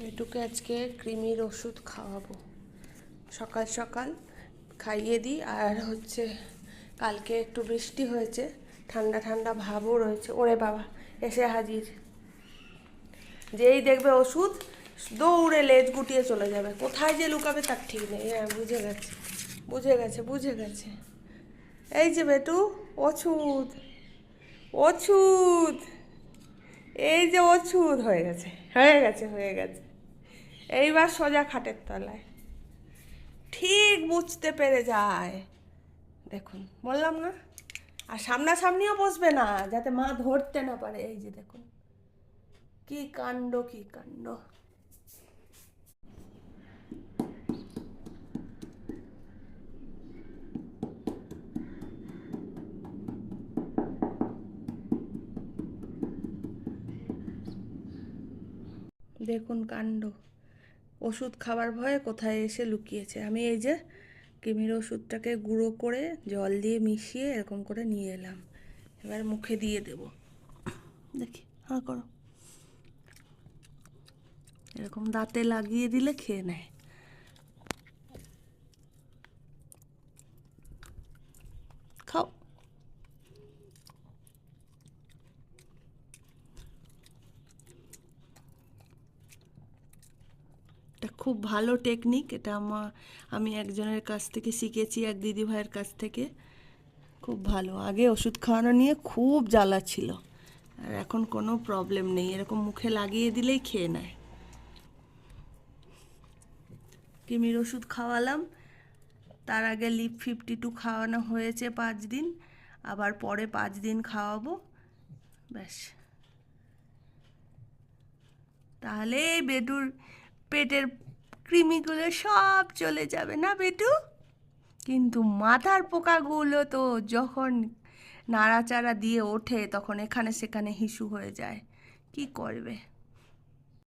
বেটুকে আজকে কৃমির ওষুধ খাওয়াবো, সকাল সকাল খাইয়ে দিই। আর কালকে একটু বৃষ্টি হয়েছে, ঠান্ডা ঠান্ডা ভাবও রয়েছে। ওরে বাবা এসে হাজির, যেই দেখবে ওষুধ দৌড়ে লেজ গুটিয়ে চলে যাবে, কোথায় যে লুকাবে তার ঠিক নেই। হ্যাঁ বুঝে গেছে, বুঝে গেছে, বুঝে গেছে। এই যে বেটু, ওষুধ ওষুধ, এই যে ওষুধ হয়ে গেছে, হয়ে গেছে, হয়ে গেছে। এইবার সোজা খাটের তলায়, ঠিক বুঝতে পেরে যায়। দেখুন বললাম না, আর সামনাসামনিও বসবে না যাতে মা ধরতে না পারে। এই যে দেখুন কি কাণ্ড, কি কাণ্ড। দেখুন কাণ্ড, ওষুধ খাবার ভয়ে কোথায় এসে লুকিয়েছে। আমি এই যে কৃমির ওষুধটাকে গুঁড়ো করে জল দিয়ে মিশিয়ে এরকম করে নিয়ে এলাম, এবার মুখে দিয়ে দেব। দেখি, হ্যাঁ করো, এরকম দাঁতে লাগিয়ে দিলে খেয়ে নেয়। খাও। এটা খুব ভালো টেকনিক, এটা আমি একজনের কাছ থেকে শিখেছি, এক দিদিভাইয়ের কাছ থেকে। খুব ভালো। আগে ওষুধ খাওয়ানো নিয়ে খুব জ্বালা ছিল, আর এখন কোনো প্রবলেম নেই, এরকম মুখে লাগিয়ে দিলেই খেয়ে নেয়। কৃমির ওষুধ খাওয়ালাম, তার আগে লিপ 52 খাওয়ানো হয়েছে 5 দিন, আবার পরে 5 দিন খাওয়াবো, ব্যাস। তাহলে এই বেটুর পেটের কৃমিগুলো সব চলে যাবে না বেটু? কিন্তু মাথার পোকাগুলো তো যখন নাড়াচাড়া দিয়ে ওঠে তখন এখানে সেখানে হিসু হয়ে যায়, কি করবে।